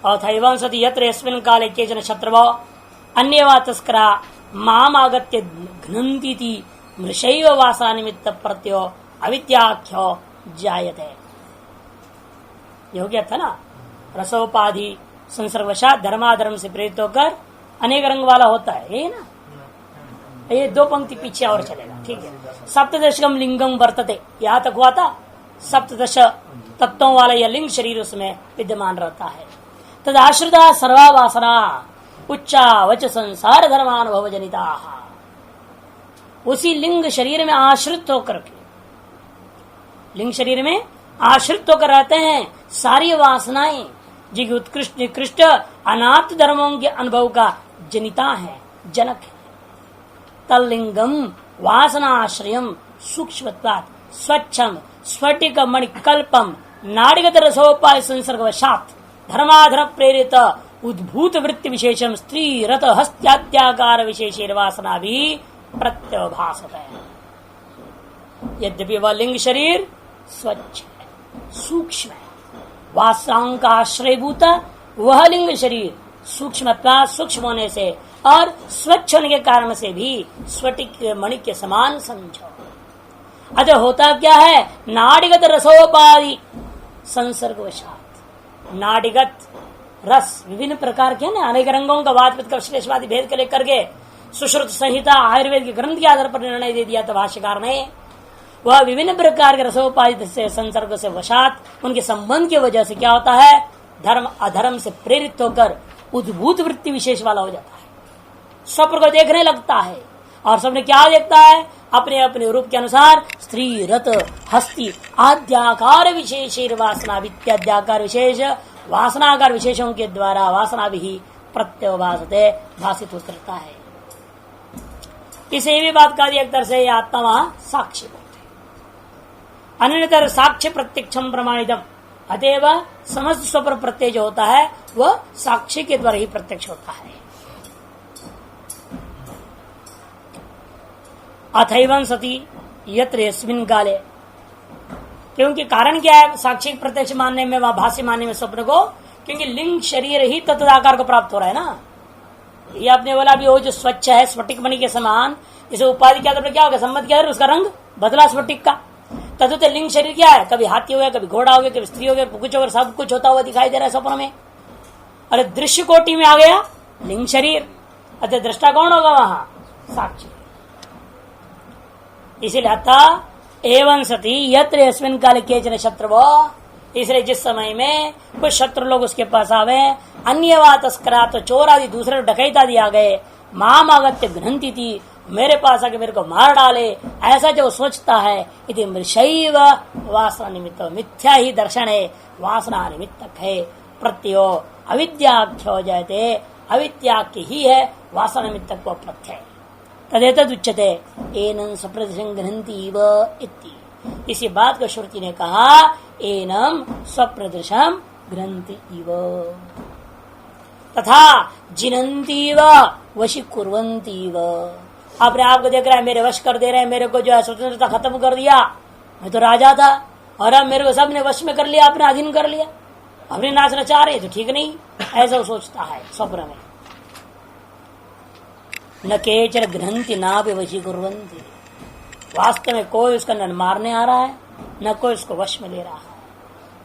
अथैवं सति यत्र यस्मिन् काले केचन शत्रवो अन्यवा तस्करा माम आगत्य घ्नन्तीति मृषैव वासना निमित्त प्रत्यो अविद्याख्यो जायते। ये हो गया था ना, रसोपाधि संसर्गवशात धर्माधर्म से प्रेरित होकर अनेक रंग वाला होता है, यही ना। ये दो पंक्ति पीछे और चलेगा, ठीक है। सप्तदशकम लिंगम वर्तते, यहां तक हुआ था। सप्तदश तत्वों वाला यह लिंग शरीर उसमें विद्यमान रहता है। तद आश्रिता सर्वा वासना उच्चा वच संसार धर्मानुभव जनिता, उसी लिंग शरीर में आश्रित होकर के, लिंग शरीर में आश्रित होकर रहते हैं सारी वासनाएं, जो उत्कृष्ट निकृष्ट अनात्म धर्मों के अनुभव का जनिता है, जनक है। तल्लिंगम वासनाश्रयम सूक्ष्मत्वात् स्वच्छम स्फटिक मणिकल्पम नाड़िगत रसोपाय संसर्गवशात् धर्माधर्म प्रेरित उद्भूत वृत्ति विशेषम स्त्री रत हस्त्याद्याकार विशेषेर वासना भी प्रत्यभासत है। यद्यपि वह लिंग शरीर स्वच्छ है, सूक्ष्म है, वासनाओं का आश्रयभूत वह लिंग शरीर सूक्ष्म होने से और स्वच्छ होने के कारण से भी स्फटिक मणि के समान समझो। अतः होता क्या है, नाड़िगत रसोपाधि संसर्गवशात, नाड़िगत रस विभिन्न प्रकार के ना, अनेक रंगों का वाद पित्त विश्लेषवादी भेद के लेकर के सुश्रुत संहिता आयुर्वेद के ग्रंथ के आधार पर निर्णय दे दिया था भाष्यकार ने। वह विभिन्न प्रकार के रसोपाधि से संसर्ग से वशात उनके संबंध की वजह से क्या होता है, धर्म अधर्म से प्रेरित होकर उद्भूत वृत्ति विशेष वाला हो जाता है, स्वप्न को देखने लगता है। और सबने क्या देखता है, अपने अपने रूप के अनुसार स्त्री रत हस्ती आद्याकार विशेष वासना वित्याद्याकार विशेष वासनाकार विशेषों के द्वारा वासना भी प्रत्यवभासते भाषित करता है। इसे भी बात का एक तरह से आत्मा वहां साक्षी बोलते, अन्यतर साक्ष्य प्रत्यक्षम प्रमाणितम, अतएव समस्त स्वप्न प्रत्यय जो होता है वह साक्षी के द्वारा ही प्रत्यक्ष होता है। अथैवं सती यत्र यस्मिन् काले, क्योंकि कारण क्या है साक्षी प्रत्यक्ष मानने में, वहां भाष्य मानने में स्वप्न को, क्योंकि लिंग शरीर ही तत्आकार को प्राप्त हो रहा है ना। ये आपने बोला भी वो जो स्वच्छ है स्फटिक मणि के समान, इसे उपाधि के आधार पर क्या होगा, सम्मत क्या है, उसका रंग बदला स्फटिक का। तदुत लिंग शरीर क्या है, कभी हाथी हो गया, कभी घोड़ा हो गया, कभी स्त्री हो गया, कुछ और सब कुछ होता हुआ दिखाई दे रहा है स्वप्न में। अरे दृश्य कोटि में आ गया लिंग शरीर, अतः दृष्टा कौन होगा वहां, साक्षी। इसीलिए अतः एवं सती यत्र यस्मिन् काले केचन शत्रवो, इसलिए जिस समय में कुछ शत्रु लोग उसके पास आवे, अन्यवा तस्करा, तो चोर आदि दूसरे डकैत आदि आ गए, माम आगत्य घ्नन्ति थी, मेरे पास आके मेरे को मार डाले, ऐसा जो सोचता है, इति मृषैव वासना निमित्त, मिथ्या ही दर्शन है, वासना निमित्तक है। प्रत्यो अविद्याख्यो जायते, अविद्याख्य ही है वासना निमित्तक को प्रत्यय। तदेतद उच्यते एनं स्वप्रदृशं घ्नन्तीव इति, इसी बात को श्रुति ने कहा, एनं स्वप्रदृशं घ्नन्ति इव, तथा जिनन्तीव वशीकुर्वन्तीव। आपने आपको देख रहा है, मेरे वश कर दे रहे हैं, मेरे को जो है स्वतंत्रता खत्म कर दिया, मैं तो राजा था और अब मेरे को सबने वश में कर लिया, अपने अधीन कर लिया, अपने नाचना चाह रहे तो ठीक नहीं, ऐसा वो सोचता है स्वप्न में। न केचन घ्नन्ति ना वशीकुर्वन्ति, वास्तव में कोई उसका न मारने आ रहा है, न कोई उसको वश में ले रहा है,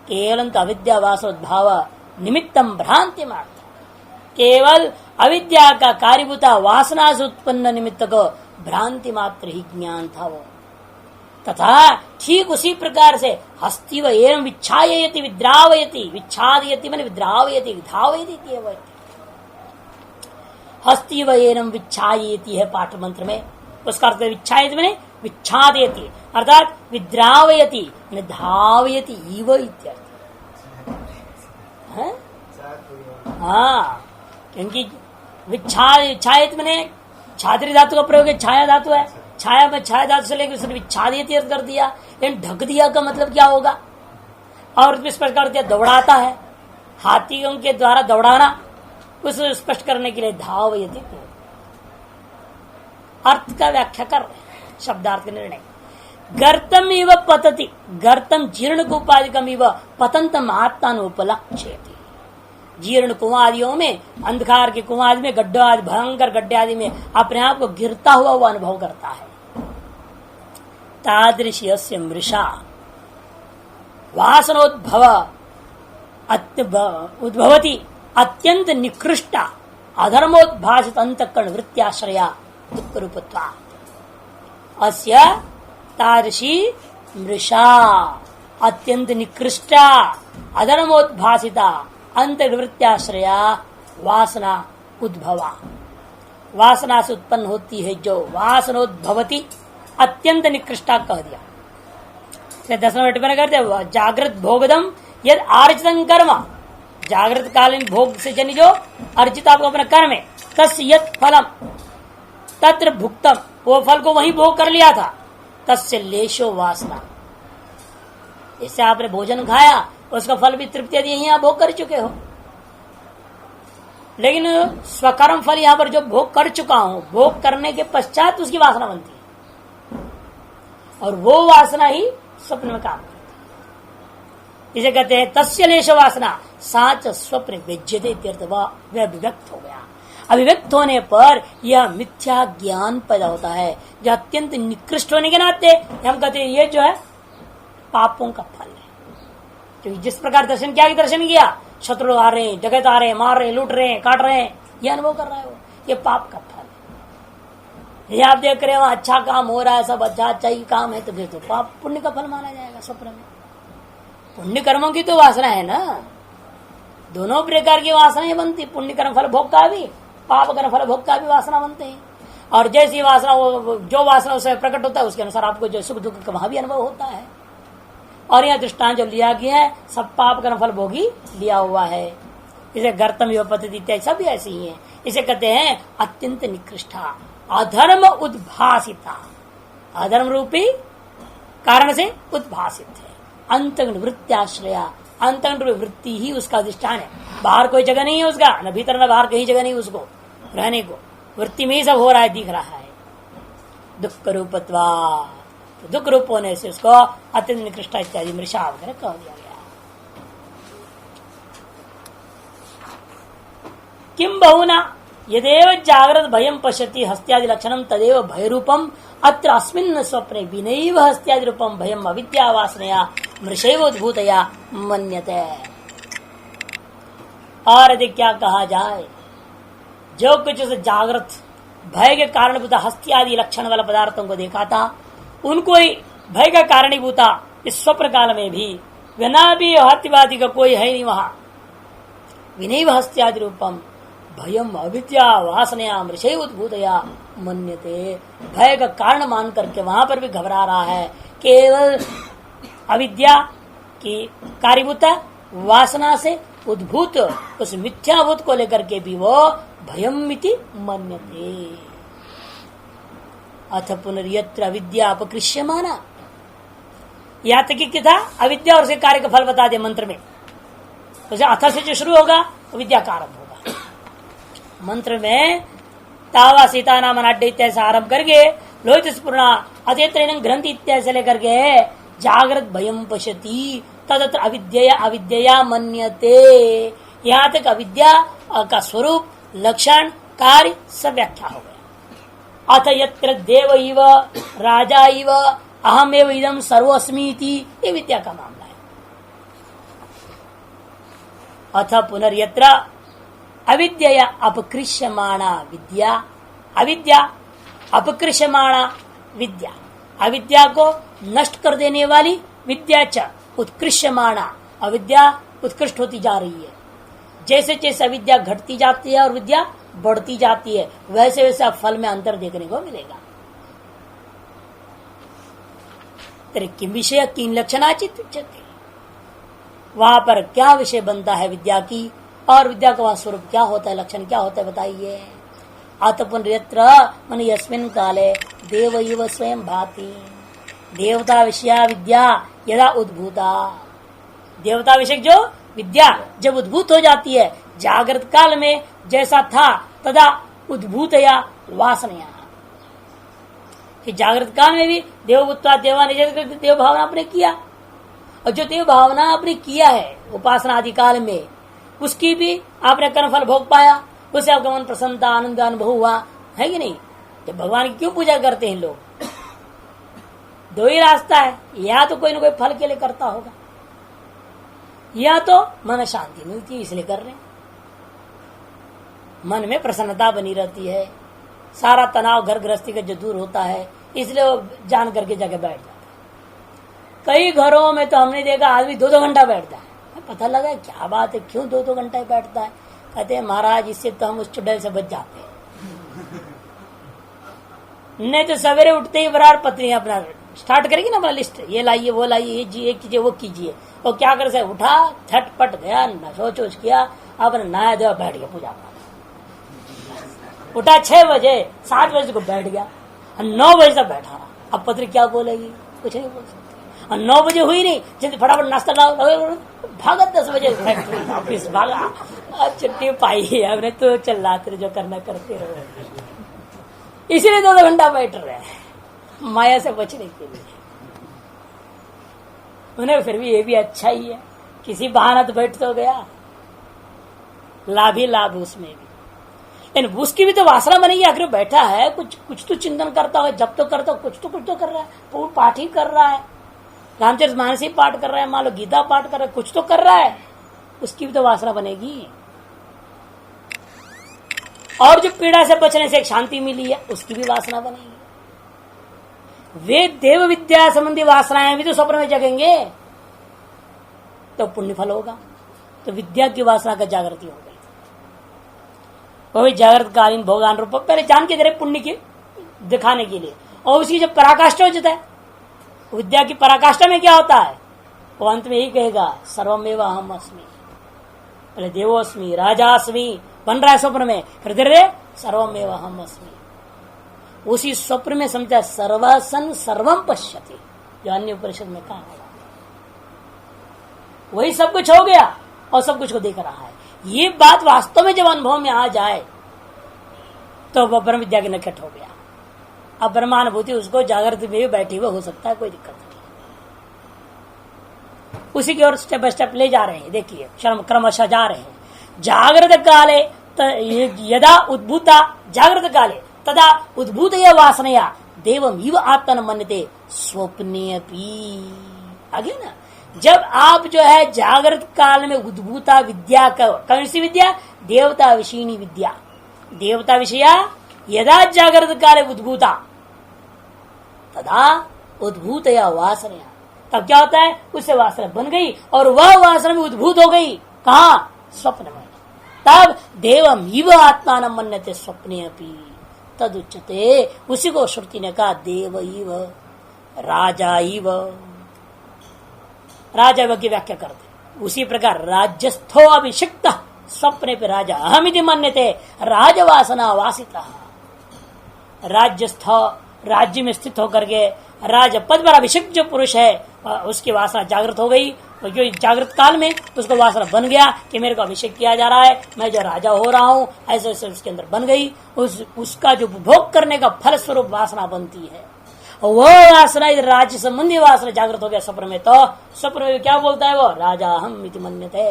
केवल तो अविद्या वासोद्भाव निमित्तम भ्रांति मात्र, केवल अविद्या का कार्यभूता वासना से उत्पन्न निमित्त को भ्रांति मात्र ही ज्ञान था वो। तथा ठीक उसी प्रकार से हस्ति व एवं विच्छायति विद्रावयति, विच्छादयति माने विद्रावयति, विधावयति, हस्ति व एवं विच्छायति है पाठ मंत्र में, उसका अर्थ विच्छायति माने विच्छादयति, अर्थात विद्रावयति धावयति इव इत्यर्थ है। हाँ, क्योंकि विच्छायत मैंने छात्री धातु का प्रयोग है, छाया धातु है, छाया में छाया धातु से लेकर उसने विच्छादित अर्थ कर दिया, लेकिन ढक दिया का मतलब क्या होगा, और स्पष्ट कर दिया दौड़ाता है, हाथियों के द्वारा दौड़ाना, उसे स्पष्ट करने के लिए धावयति अर्थ का व्याख्या कर रहे हैं, शब्दार्थ के निर्णय। गर्तम इव पतति, गर्तम जीर्ण उपाधिकम इव पतंतम आत्मान उपलक्ष्यति, जीर्ण कुआं आदियों में, अंधकार के कुआं आदि में, गड्ढों आदि, भयंकर गड्ढे आदि में अपने आप को गिरता हुआ वो अनुभव करता है। तादृश्य मृषा वासनोद्भव उद्भवती अत्यंत निकृष्टा अधर्मोद्भाषित अंतःकरण वृत्त्याश्रया दुःख रूपत्वा अस्य तादृशी मृषा अत्यंत निकृष्टा अधर्मोद्भासिता अंतर्वृत्त्याश्रया वासना उद्भवा, वासना से उत्पन्न होती है जो वासनोद्भवती अत्यंत निकृष्टा कह दिया। 10 नंबर टिप्पणी करते जागृत भोगदम यद अर्जितम कर्म, जागृत कालीन भोग से जन जो अर्जित आपको अपना कर्म है, तस्य यत् फलम तत्र भुक्तम, वो फल को वहीं भोग कर लिया था, तस्य लेशो वासना, जैसे आपने भोजन खाया उसका फल भी तृप्ति यदि यहीं आप भोग कर चुके हो, लेकिन स्वकर्म फल यहां पर जो भोग कर चुका हूं, भोग करने के पश्चात उसकी वासना बनती है और वो वासना ही स्वप्न में काम करती है। इसे कहते हैं तस्य लेश वासना साच स्वप्न व्यज्यते, वह अभिव्यक्त हो गया। अभिव्यक्त होने पर यह मिथ्या ज्ञान पैदा होता है जो अत्यंत निकृष्ट होने के नाते हम कहते हैं ये जो है पापों का फल है। क्योंकि जिस प्रकार दर्शन किया, दर्शन किया, शत्रु आ रहे हैं, जगत आ रहे हैं, मार रहे हैं, लूट रहे हैं, काट रहे हैं, ये अनुभव कर रहा है वो, ये पाप का फल है। ये आप देख रहे हो अच्छा काम हो रहा है, सब अच्छा ही काम है, तो फिर तो पाप पुण्य का फल माना जाएगा स्वप्न में। पुण्य कर्मों की तो वासना है ना, दोनों प्रकार की वासनाएं बनती, पुण्य कर्म फल भोग का भी, पाप कर्म फल भोग का भी वासना बनते हैं। और जैसी वासना जो वासना उसे प्रकट होता है उसके अनुसार आपको जो सुख दुख का वहां भी अनुभव होता है। और यह दृष्टांत जो लिया गया है सब पाप कर्म फल भोगी लिया हुआ है। इसे गर्तम यो पद्धति इत्यादि सब ऐसी ही है। इसे कहते हैं अत्यंत निकृष्टा अधर्म उद्भासिता, अधर्म रूपी कारण से उद्भासित है। अंतगण वृत्त्याश्रया, अंतगण वृत्ति ही उसका अधिष्ठान है, बाहर कोई जगह नहीं है उसका, न भीतर न बाहर कहीं जगह नहीं उसको रहने को, वृत्ति में ही सब हो रहा है, दिख रहा है। दुख रूपत्वा, तो दुख रूप होने से उसको अत्यंत निकृष्टा इत्यादि मृषा वगैरह कह दिया गया। किम बहुना यदेव जागृत भयम पश्यति हस्त्यादि लक्षणम तदेव भय रूपम अत्र अस्मिन् स्वप्ने विनैव हस्त्यादि रूपम भयम अविद्या वासनया मृषैवोद्भूतया मन्यते। और यदि क्या कहा जाए, जो कुछ उस जागृत भय के कारणभूता हस्त्यादि लक्षण वाले पदार्थों को देखा था, उनको ही भय का कारणीभूता इस स्वप्न काल में भी बिना भी हत्यवादी का कोई है नहीं वहां। विनैव हस्त्यादि रूपम भयम अविद्या वासनया मृषैव उद्भूतया मन्यते, भय का कारण मान करके वहां पर भी घबरा रहा है। केवल अविद्या की कार्यभूता वासना से उद्भूत उस मिथ्याभूत को लेकर के भी वो भयम इति मन्यते। अथ पुनर्यत्र अविद्या अपकृष्यमाना, या तक कि था अविद्या और उसके कार्य का फल बता दे मंत्र में, तो अथ से जो शुरू होगा विद्या का आरंभ होगा। मंत्र में तावा सीता नाम नाट्य इत्यादि से आरंभ करके लोहित स्फुरणा अत्यत्र ग्रंथि इत्यादि से लेकर के जागृत भयम पश्यति तदत्र अविद्या अविद्या मन्यते, यहाँ तक अविद्या का स्वरूप लक्षण कार्य सब व्याख्या हो गया। अथ यत्र देव इव राजा इव अहम एव इदम सर्वस्मी इति, ये विद्या का मामला है। अथ पुनर्यत्र अविद्या अपकृष्यमाणा विद्या, अविद्या अपकृष्यमाणा विद्या, अविद्या को नष्ट कर देने वाली विद्या च उत्कृष्यमाणा, अविद्या उत्कृष्ट होती जा रही है। जैसे जैसे अविद्या घटती जाती है और विद्या बढ़ती जाती है, वैसे वैसे फल में अंतर देखने को मिलेगा। तेरे किम विषय किन लक्षणाचित उच्यते, वहां पर क्या विषय बनता है विद्या की, और विद्या का वहां स्वरूप क्या होता है, लक्षण क्या होता है बताइए। अत पुनर्यत्र मन यस्मिन् काले देव इव स्वयं भाति, देवता विषया विद्या यदा उद्भूता, देवता विषय जो विद्या जब उद्भूत हो जाती है जागृत काल में जैसा था तदा उद्भूतया वासनया, कि जागृत काल में भी देवभूत्वा देवान देव भावना आपने किया, और जो देव भावना आपने किया है उपासना आदि काल में, उसकी भी आपने कर्मफल भोग पाया, उससे आपका मन प्रसन्नता आनंद अनुभव हुआ है कि नहीं। तो भगवान की क्यों पूजा करते हैं लोग? दो ही रास्ता है, या तो कोई ना कोई फल के लिए करता होगा, या तो मन शांति मिलती है इसलिए कर रहे हैं, मन में प्रसन्नता बनी रहती है, सारा तनाव घर गृहस्थी का जो दूर होता है, इसलिए वो जान करके जाके बैठ जाता है। कई घरों में तो हमने देखा आदमी 2-2 घंटा बैठता है, पता लगा क्या बात है, क्यों 2-2 घंटा बैठता है? कहते हैं महाराज इससे तो हम उस चुड़ैल से बच जाते हैं। नहीं तो सवेरे उठते ही बराबर पत्नी अपना स्टार्ट करेगी ना अपना लिस्ट, ये लाइए वो लाइए, ये कीजिए वो कीजिए, और क्या कर से उठा झटपट गया, सोच वोच किया, अपने नया देवा बैठ गया पूजा पाठ। उठा 6 बजे, 7 बजे को बैठ गया, 9 बजे तक बैठा रहा। अब पत्नी क्या बोलेगी? कुछ नहीं बोल सकती। और 9 बजे हुई नहीं, जल्दी फटाफट नाश्ता लाओ, भागा 10 बजे फैक्ट्री ऑफिस भागा, छुट्टी पाई है हमने, तो चिल्लाते जो करना करते रहो। इसीलिए 2-2 घंटा बैठ रहे हैं माया से बचने के लिए। उन्हें फिर भी ये भी अच्छा ही है, किसी बहाना तो बैठ तो गया, लाभ ही लाभ उसमें भी। लेकिन उसकी भी तो वासना बनेगी, आखिर बैठा है कुछ तो चिंतन करता है, जब तो करता हो कुछ तो कर रहा है, पूर्ण पाठ ही कर रहा है, रामचरितमानस ही पाठ कर रहा है, मान लो गीता पाठ कर रहा है, कुछ तो कर रहा है, उसकी भी तो वासना बनेगी। और जो पीड़ा से बचने से एक शांति मिली है, उसकी भी वासना बनेगी। वे देव विद्या संबंधी वासनाएं भी तो स्वप्न में जगेंगे, तो पुण्य फल होगा। तो विद्या की वासना का जागृति हो गई, वही जागृत कालीन भोगान रूप पहले जान के दे रहे पुण्य के दिखाने के लिए। और उसकी जब पराकाष्ठा हो जाता है, विद्या की पराकाष्ठा में क्या होता है, वो अंत में यही कहेगा सर्वमेव अहम अस्मि, पहले देवोस्मि राजास्मि बन रहा है स्वप्न में, फिर धीरे सर्वमेव अहम अस्मि। उसी स्वप्न में समझा सर्वसन सर्वम पश्यति, जो अन्य उपनिषद में कहा है, वही सब कुछ हो गया और सब कुछ को देख रहा है। ये बात वास्तव में जब अनुभव में आ जाए तो वह ब्रह्म विद्या के निकट हो गया। अब ब्रह्मानुभूति उसको जागृत में भी बैठे हुए हो सकता है, कोई दिक्कत नहीं। उसी की ओर स्टेप बाय स्टेप ले जा रहे हैं, देखिए क्रमशः जा रहे हैं। जागृत काले यदा उद्भूता जागृत काले तदा उद्भूत वासनया देवम इव आत्मन मन्यते स्वप्ने अपि। आगे ना, जब आप जो है जागृत काल में उद्भूता विद्या का, कौन सी विद्या? देवता विषयिणी विद्या, देवता विषया यदा जागृत काले उद्भूता तदा उद्भूत या वासनया, तब क्या होता है, उससे वासना बन गई और वह वासना में उद्भूत हो गई। कहा? स्वप्न में। तब देवम इव आत्मान मन्यते स्वप्ने अपि तद उच्यते, उसी को श्रुति ने कहा देव इव राजा इव, राजा की व्याख्या करते। उसी प्रकार राज्यस्थो अभिषिक्त स्वप्ने पे राजा अहमिति मन्यते राजवासना वासिता। राज्यस्थ, राज्य में स्थित होकर के राज पद पर अभिषिक्त जो पुरुष है उसकी वासना जागृत हो गई, जो जागृत काल में उसको वासना बन गया कि मेरे को अभिषेक किया जा रहा है, मैं जो राजा हो रहा हूँ, ऐसे ऐसे उसके अंदर बन गई। उसका जो उपभोग करने का फल स्वरूप वासना बनती है, वह वासना राज्य संबंधी वासना जागृत हो गया स्वप्न में। तो स्वप्न में क्या बोलता है वो? राजा हम इति मन्यते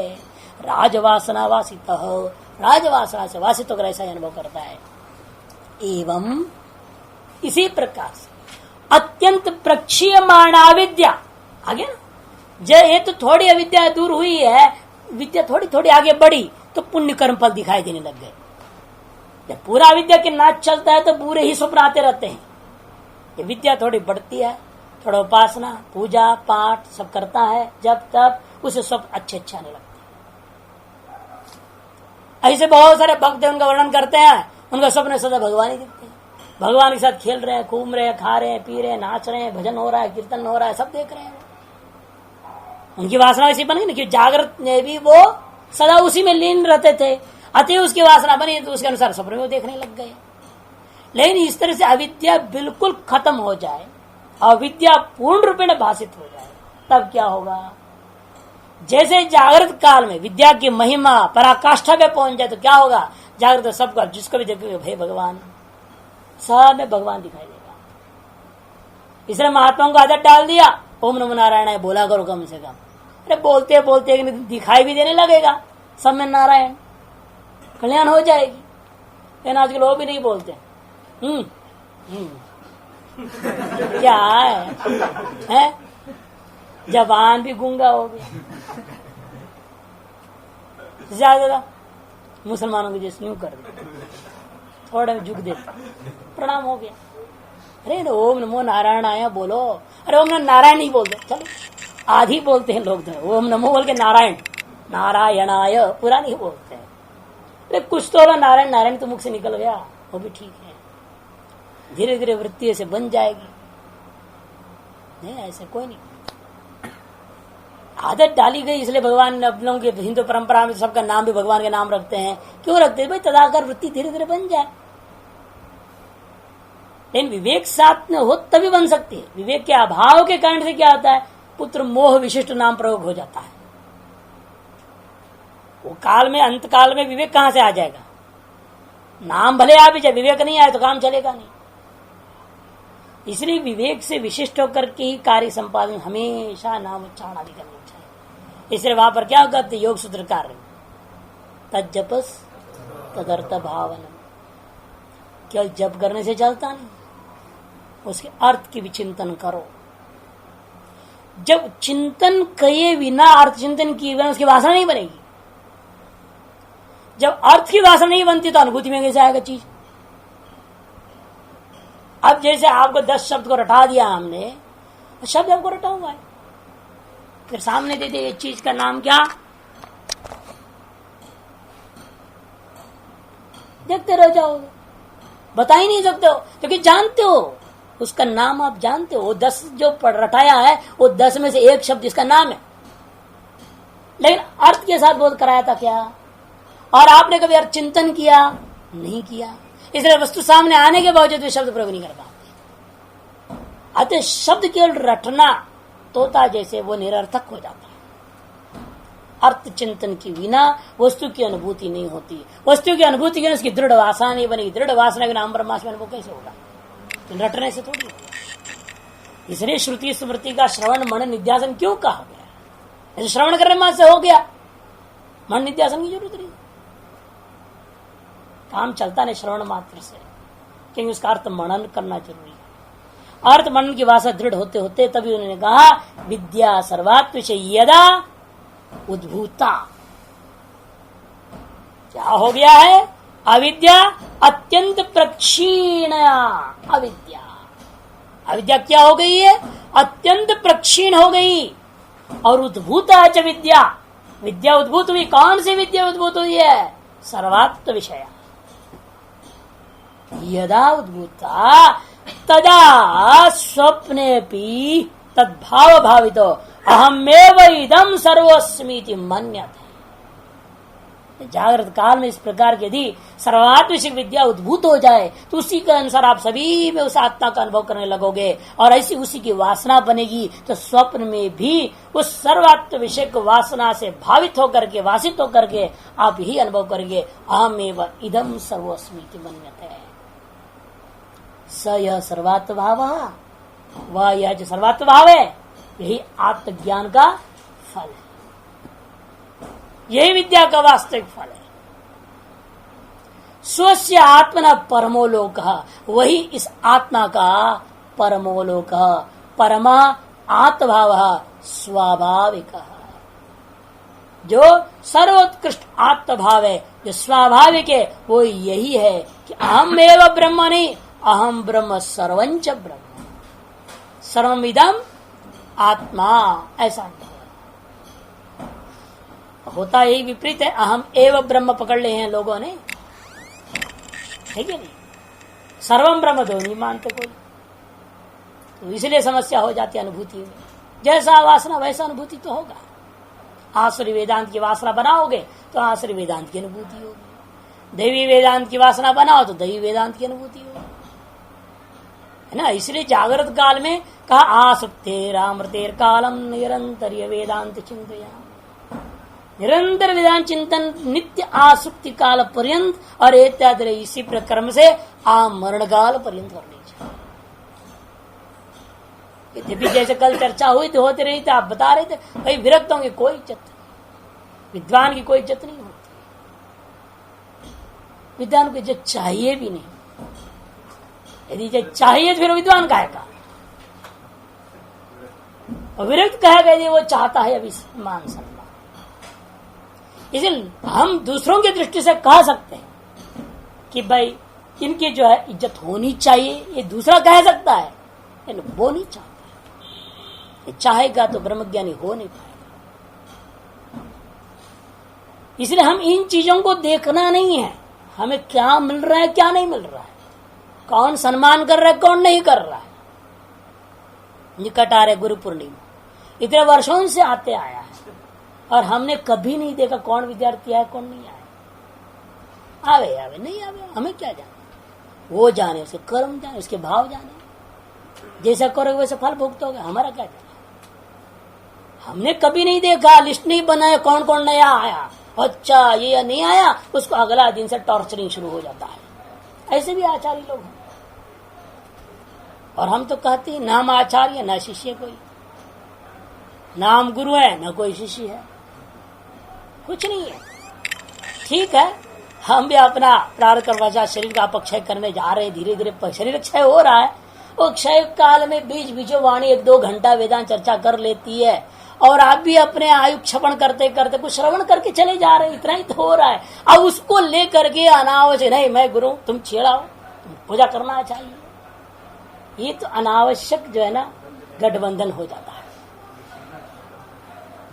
राजवासना वासित, राजवासना से वासित होकर ऐसा अनुभव करता है। एवं इसी प्रकार से अत्यंत प्रक्षीयमाणा विद्या, आगे ना, जब ये तो थोड़ी अविद्या दूर हुई है, विद्या थोड़ी थोड़ी आगे बढ़ी तो पुण्य कर्म फल दिखाई देने लग गए। जब पूरा विद्या के नाच चलता है तो पूरे ही स्वप्न आते रहते हैं। ये विद्या थोड़ी बढ़ती है, थोड़ा उपासना पूजा पाठ सब करता है, जब तब उसे स्वप्न अच्छे आने लगते हैं। ऐसे बहुत सारे भक्त उनका वर्णन करते हैं, उनका स्वप्न सदा भगवान ही दिखते हैं, भगवान के साथ खेल रहे हैं, घूम रहे हैं, खा रहे हैं, पी रहे हैं, नाच रहे हैं, भजन हो रहा है, कीर्तन हो रहा है, सब देख रहे हैं। उनकी वासना ऐसी बन गई ना कि जागृत में भी वो सदा उसी में लीन रहते थे, अतः उसकी वासना बनी तो उसके अनुसार स्वप्न में देखने लग गए। लेकिन इस तरह से अविद्या बिल्कुल खत्म हो जाए, अविद्या पूर्ण रूप में भाषित हो जाए, तब क्या होगा? जैसे जागृत काल में विद्या की महिमा पराकाष्ठा पे पहुंच जाए तो क्या होगा? जागृत सबका जिसको भी देखोगे भाई भगवान, सब में भगवान दिखाई देगा। इसने महात्माओं को आदत डाल दिया, ओम नमो नारायण है बोला करो कम से कम। अरे बोलते बोलते दिखाई भी देने लगेगा, सब में नारायण, कल्याण हो जाएगी। लेकिन आजकल वो भी नहीं बोलते। क्या है? जबान भी गूंगा हो गया। ज्यादा मुसलमानों को जैसे यूं कर दे, थोड़ा झुक देता, प्रणाम हो गया। अरे ओम नमो नारायण आया बोलो। अरे ओम नमो नारायण नहीं बोलते, चलो आधी बोलते हैं लोग, तो ओम नमो बोल के नारायण नारायणाय पूरा नहीं बोलते हैं। अरे कुछ तो नारायण नारायण तो मुख से निकल गया, वो भी ठीक है, धीरे धीरे वृत्ति से बन जाएगी। नहीं ऐसे कोई नहीं, आदत डाली गई इसलिए भगवान अब लोगों के हिंदू परंपरा में सबका नाम भी भगवान के नाम रखते हैं। क्यों रखते हैं भाई? तदाकर वृत्ति धीरे धीरे बन जाए। लेकिन विवेक साथ में हो तभी बन सकती है। विवेक के अभाव के कारण से क्या होता है? पुत्र मोह विशिष्ट नाम प्रयोग हो जाता है। वो काल में, अंत काल में विवेक कहां से आ जाएगा? नाम भले आ भी जाए, विवेक नहीं आए तो काम चलेगा नहीं। इसलिए विवेक से विशिष्ट होकर के ही कार्य संपादन हमेशा नाम उच्चारण आदि करनी चाहिए। इसलिए वहां पर क्या करते? योग सूत्र कार्य तज्जपस तदर्थ भावनम, केवल जप करने से चलता नहीं, उसके अर्थ की भी चिंतन करो। जब चिंतन किए बिना, अर्थ चिंतन किए बिना उसकी वासना नहीं बनेगी। जब अर्थ की वासना नहीं बनती तो अनुभूति में कैसे आएगा चीज? अब जैसे आपको 10 शब्द को रटा दिया हमने, शब्द आपको रटा हुआ है, फिर सामने दे दे ये चीज का नाम क्या, देखते रह जाओगे, बता ही नहीं सकते हो, क्योंकि जानते हो उसका नाम, आप जानते हो। वो 10 जो रटाया है वो 10 में से एक शब्द इसका नाम है, लेकिन अर्थ के साथ बोध कराया था क्या? और आपने कभी अर्थ चिंतन किया? नहीं किया। इसलिए वस्तु सामने आने के बावजूद भी शब्द प्रयोग नहीं कर पाते। अतः शब्द केवल रटना तोता जैसे वो निरर्थक हो जाता है। अर्थ चिंतन की बिना वस्तु की अनुभूति नहीं होती। वस्तु की अनुभूति के उसकी दृढ़ वासना नहीं बनेगी। दृढ़ वासना के नाम ब्रह्मास्म अनुभव कैसे होगा? रटने से थोड़ी होगा। इसलिए श्रुति स्मृति का श्रवण मनन निध्यासन क्यों कहा गया? ऐसे श्रवण करने में से हो गया, मन निध्यासन की जरूरत नहीं, काम चलता नहीं श्रवण मात्र से, क्योंकि उसका अर्थ मनन करना जरूरी है। अर्थ मनन की वासना दृढ़ होते होते तभी उन्होंने कहा विद्या सर्वात्म विषय यदा उद्भूता। क्या हो गया है? अविद्या अत्यंत प्रक्षीणया। अविद्या, अविद्या क्या हो गई है? अत्यंत प्रक्षीण हो गई। और उद्भूता च विद्या, विद्या उद्भूत हुई। कौन सी विद्या उद्भूत हुई है? सर्वात्म विषय यदा उद्भूता तदा स्वप्नेपि तद्भाव भावितो अहमेव इदं सर्वस्मीति मन्यते। जागृत काल में इस प्रकार की यदि सर्वात्मिक विद्या उद्भूत हो जाए तो उसी के अनुसार आप सभी में उस आत्मा का अनुभव करने लगोगे, और ऐसी उसी की वासना बनेगी तो स्वप्न में भी उस सर्वात्म विषय को वासना से भावित होकर के, वासित होकर के आप यही अनुभव करेंगे अहमेव इदं सर्वस्मीति मन्यते। स यह सर्वात्म भाव, वह यह जो सर्वात्म भाव है यही आत्मज्ञान का फल है, यही विद्या का वास्तविक फल है। स्वस्य आत्मना परमोलोक, वही इस आत्मा का परमोलोक, परमा आत्मभाव स्वाभाविक, जो सर्वोत्कृष्ट आत्मभाव है, जो स्वाभाविक है, वो यही है कि अहम एव ब्रह्म, नहीं अहम ब्रह्म सर्वंच ब्रह्म, सर्वमिदम आत्मा। ऐसा होता यही विपरीत है। अहम एव ब्रह्म पकड़ ले हैं लोगों ने, है कि नहीं? सर्वम ब्रह्म दो नहीं मानते कोई, तो इसलिए समस्या हो जाती है अनुभूति में। जैसा वासना वैसा अनुभूति तो होगा। आसुरी वेदांत की वासना बनाओगे तो आसुरी वेदांत की अनुभूति होगी, दैवी वेदांत की वासना बनाओ तो दैवी वेदांत की अनुभूति होगी, है ना? इसलिए जागृत काल में कहा आसुप्तेर अमृतेर कालम निरंतर वेदांत चिंतया, निरंतर वेदांत चिंतन नित्य आसुक्ति काल पर्यंत, और इत्यादि इसी प्रक्रम से मरण काल पर्यंत करनी चाहिए। यद्यपि जैसे कल चर्चा हुई तो होती रही थी, आप बता रहे थे भाई विरक्त होंगे, कोई इज्जत, विद्वान की कोई इज्जत नहीं होगी। विद्वान को इज्जत चाहिए भी नहीं। यदि इज्जत चाहिए तो फिर विद्वान का है का, और विरक्त कहेगा यदि वो चाहता है अभी मान सम्मान। इसलिए हम दूसरों की दृष्टि से कह सकते हैं कि भाई इनकी जो है इज्जत होनी चाहिए, ये दूसरा कह सकता है, लेकिन वो नहीं चाहता। ये चाहेगा तो ब्रह्मज्ञानी हो नहीं पाएगा। इसलिए हम इन चीजों को देखना नहीं है, हमें क्या मिल रहा है क्या नहीं मिल रहा है, कौन सम्मान कर रहा है कौन नहीं कर रहा है। निकट आ रहे गुरु पूर्णिमा, इतने वर्षों से आते आया है और हमने कभी नहीं देखा कौन विद्यार्थी आया कौन नहीं आया। आवे आवे नहीं आवे हमें क्या जाने, वो जाने, उसके कर्म जाने, उसके भाव जाने, जैसा करोगे वैसे फल भुगतोगे, हमारा क्या जाने। हमने कभी नहीं देखा, लिस्ट नहीं बनाया कौन कौन नया आया, अच्छा ये नहीं आया, उसको अगला दिन से टॉर्चरिंग शुरू हो जाता है। ऐसे भी आचार्य लोग हैं। और हम तो कहते हैं नाम आचार्य ना शिष्य कोई, नाम गुरु है ना कोई शिष्य है, कुछ नहीं है। ठीक है, हम भी अपना प्रारब्ध कर्म शरीर का अपक्षय करने जा रहे हैं, धीरे धीरे शरीर क्षय हो रहा है। वो क्षय काल में बीच बीचों वाणी 1-2 घंटा वेदांत चर्चा कर लेती है, और आप भी अपने आयु क्षपण करते करते कुछ श्रवण करके चले जा रहे हैं, इतना ही तो हो रहा है। अब उसको लेकर के अनावश्यक नहीं मैं गुरु तुम छेड़ाओ, तुम पूजा करना चाहिए, ये तो अनावश्यक जो है ना गठबंधन हो जाता है।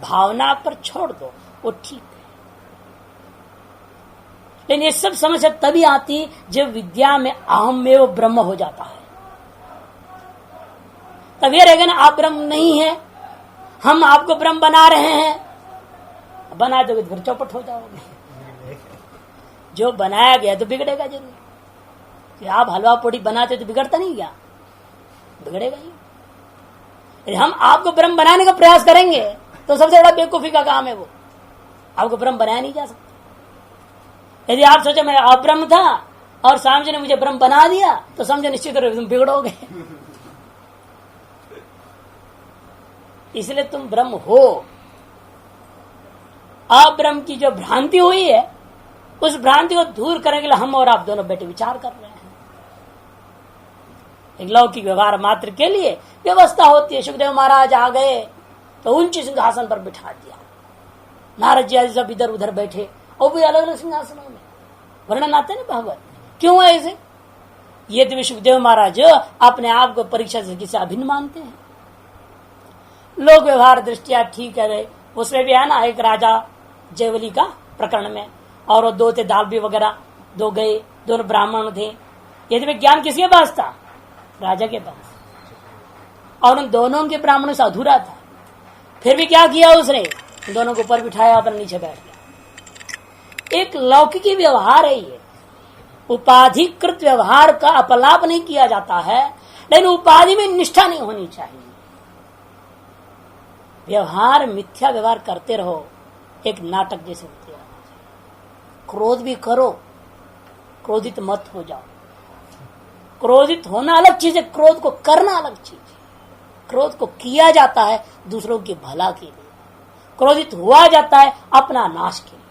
भावना पर छोड़ दो, वो ठीक है। लेकिन ये सब समस्या तभी आती जब विद्या में अहम में वो ब्रह्म हो जाता है। तब ये रहेगा ना आप ब्रह्म नहीं है, हम आपको ब्रह्म बना रहे हैं, बना दोगे तो फिर चौपट हो जाओगे। जो बनाया गया तो बिगड़ेगा जरूर। कि आप हलवा पूड़ी बनाते तो बिगड़ता नहीं क्या, बिगड़ेगा ही। हम आपको ब्रह्म बनाने का प्रयास करेंगे तो सबसे बड़ा बेवकूफी का काम है वो, आपको ब्रह्म बनाया नहीं जा सकता। यदि आप सोचे मैं आप ब्रह्म था और सामने ने मुझे ब्रह्म बना दिया तो समझो निश्चित रूप से तुम बिगड़ोगे। इसलिए तुम ब्रह्म हो। आप ब्रह्म की जो भ्रांति हुई है उस भ्रांति को दूर करने के लिए हम और आप दोनों बेटे विचार कर रहे हैं। एक लौकिक व्यवहार मात्र के लिए व्यवस्था होती है। सुखदेव महाराज आ गए तो ऊंचे सिंहासन पर बिठा दिया, नारद जी सब इधर उधर बैठे और भी अलग अलग सिंहासनों में। वर्णन आते ना भागवत, क्यों ऐसे? ये तो सुखदेव महाराज अपने आप को परीक्षा से किसी अभिन्न मानते हैं। लोक व्यवहार दृष्टिया ठीक है, उसमें भी है ना एक राजा जयवली का प्रकरण में, और वो 2 थे दालबी वगैरह, 2 गए, दोनों ब्राह्मण थे। यदि में ज्ञान किसके पास था? राजा के पास, और उन दोनों के ब्राह्मणों से अधूरा था। फिर भी क्या किया उसने? दोनों को ऊपर बिठाया, अपने नीचे बैठ गया। एक लौकिकी व्यवहार है ये, उपाधिकृत व्यवहार का अपलाप नहीं किया जाता है, लेकिन उपाधि में निष्ठा नहीं होनी चाहिए। व्यवहार मिथ्या व्यवहार करते रहो, एक नाटक जैसे होते रहो। क्रोध भी करो, क्रोधित मत हो जाओ। क्रोधित होना अलग चीज है, क्रोध को करना अलग चीज है। क्रोध को किया जाता है दूसरों के भला के लिए, क्रोधित हुआ जाता है अपना नाश के लिए।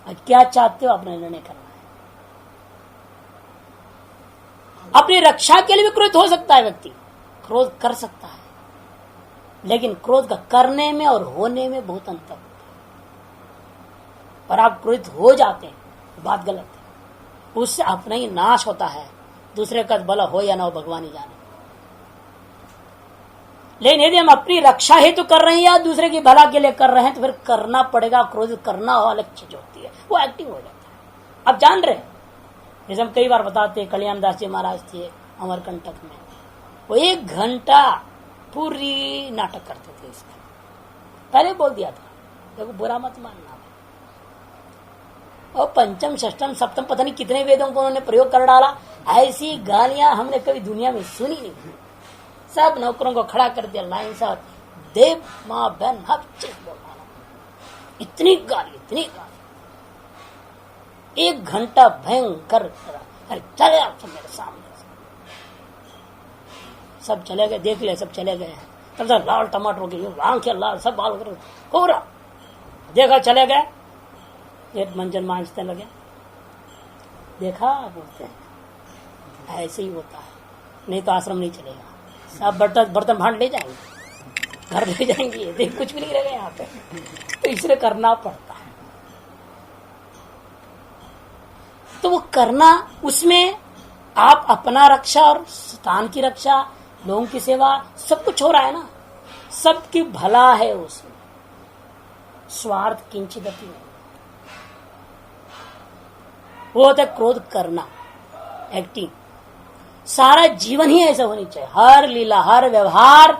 और क्या चाहते हो अपना निर्णय करना है। अपनी रक्षा के लिए भी क्रोधित हो सकता है व्यक्ति, क्रोध कर सकता है, लेकिन क्रोध का करने में और होने में बहुत अंतर होता है। और आप क्रोधित हो जाते हैं तो बात गलत है, उससे अपना ही नाश होता है। दूसरे का भला हो या ना हो भगवान ही जाने। लेकिन यदि हम अपनी रक्षा हेतु कर रहे हैं या दूसरे की भला के लिए कर रहे हैं तो फिर करना पड़ेगा। क्रोधित करना अलग चीज होती है, वो एक्टिव हो जाता है। आप जान रहे हैं, जैसे हम कई बार बताते हैं, कल्याण दास जी महाराज थे अमरकंटक में, वो 1 घंटा पूरी नाटक करते थे। इसका पहले बोल दिया था, देखो बुरा मत मानना। और पंचम षष्टम सप्तम पता नहीं कितने वेदों को उन्होंने प्रयोग कर डाला। ऐसी गालियां हमने कभी दुनिया में सुनी नहीं। सब नौकरों को खड़ा कर दिया लाइन से, देव माँ बहन हर चीज बोलना, इतनी गाली इतनी गाली। 1 घंटा भयंकर। अरे चले आप सब मेरे सामने। सब चले गए, देख ले सब चले गए। तब तक लाल टमाटर हो गए, आंखें लाल, सब बाल हो रहा। देखा चले गए, एक मंजन मांझते लगे। देखा बोलते हैं ऐसे ही होता है, नहीं तो आश्रम नहीं चलेगा। सब बर्तन भांड ले जाएंगे, घर ले जाएंगे, देख कुछ भी नहीं रहेगा यहाँ पे। तो इसलिए करना पड़ता है। तो वो करना, उसमें आप अपना रक्षा और स्थान की रक्षा, लोगों की सेवा, सब कुछ हो रहा है ना, सबकी भला है उसमें, स्वार्थ किंचित अपि नहीं। वो होता है क्रोध करना, एक्टिंग। सारा जीवन ही ऐसा होनी चाहिए, हर लीला हर व्यवहार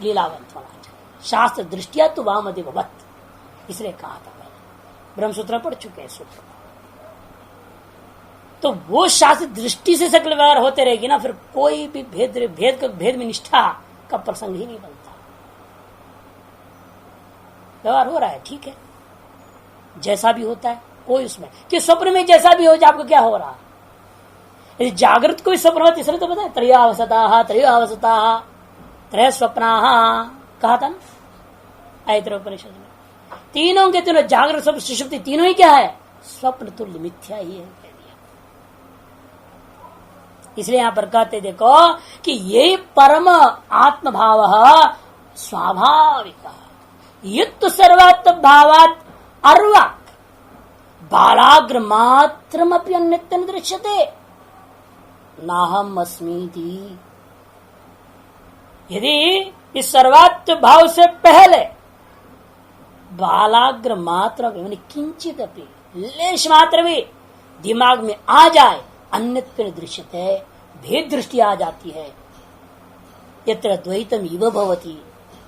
लीलावंत होना चाहिए। शास्त्र दृष्टिया तो वामदेव वत, इसलिए कहा था मैंने, ब्रह्मसूत्र पढ़ चुके हैं सूत्र। तो वो शास्त्र दृष्टि से सकल व्यवहार होते रहेगी ना, फिर कोई भी भेद में निष्ठा का प्रसंग ही नहीं बनता। व्यवहार हो रहा है ठीक है, जैसा भी होता है, कोई उसमें कि स्वप्न में जैसा भी हो जाए, आपको क्या हो रहा है। यदि जागृत कोई स्वप्न हो, तीसरे तो बताए त्रयावसता त्रय स्वप्ना कहा था ना ऐतरोपनिषद में। तीनों के तीनों जागृत स्वप्न सुषुप्ति तीनों ही क्या है, स्वप्न तुल्य मिथ्या ही है, कह दिया। इसलिए यहां पर कहते देखो कि ये परम आत्मभाव स्वाभाविक युक्त सर्वात्म भावात अर्वाक बालाग्र मात्रमपि अन्यत्र न दृश्यते नाहम अस्मीति। यदि इस सर्वात्म भाव से पहले बालाग्र मात्र किंचित अपि लेश मात्र भी दिमाग में आ जाए, अन्यत्र दृश्यते, भेद दृष्टि आ जाती है। यत्र द्वैतम इव भवति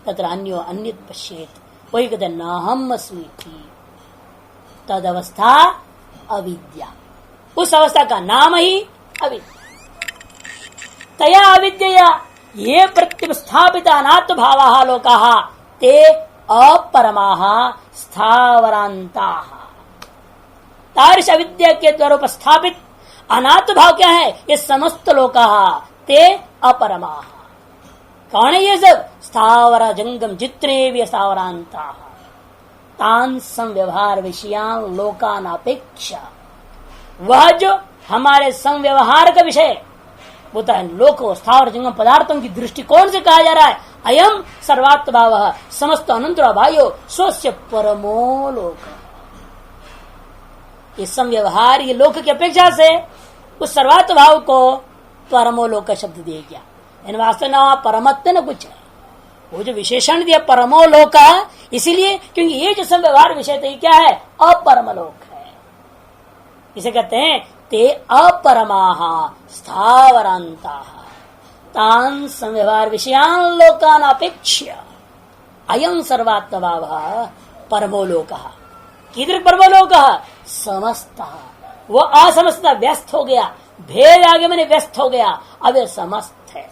तत्र अन्यो अन्यत् पश्येत, वही कहते नाहम अस्मीति। तद अवस्था अविद्या, उस अवस्था का नाम ही अविद्या। तया अविद्या ये प्रत्युपस्थापित अनात्म भावा लोकाः ते अपरमाः स्थावरांताः। तारिश अविद्या के द्वारा उपस्थापित अनात्म भाव क्या है, ये समस्त लोकाः ते अपरमाः। कौन है ये सब, स्थावर जंगम जितने भी स्थावरांताः तान संव्यवहार विषयां लोकान अपेक्षा। वह जो हमारे संव्यवहार का विषय होता है, लोको स्थावर जंगम पदार्थों की दृष्टिकोण से कहा जा रहा है, अयम सर्वात्म भाव समस्त अनंतर भाइयो स्वस्य परमो लोक। ये संव्यवहार ये लोक की अपेक्षा से उस सर्वात्म भाव को परमो लोक का शब्द दिया गया। इन वास्तव न परमत्व न कुछ है, वो जो विशेषण दिया परमो लोक, इसीलिए क्योंकि ये जो संव्यवहार विषय तो क्या है, अपरमलोक है। इसे कहते हैं ते अपरमाः स्थावरांताः तान संव्यवहार विषयान लोकान अपेक्ष्य अयं सर्वात्म भावः परमोलोकः। किधर परमोलोकः, समस्तः। वो असमस्त व्यस्त हो गया, भेद आगे मैंने व्यस्त हो गया, अब ये समस्त है।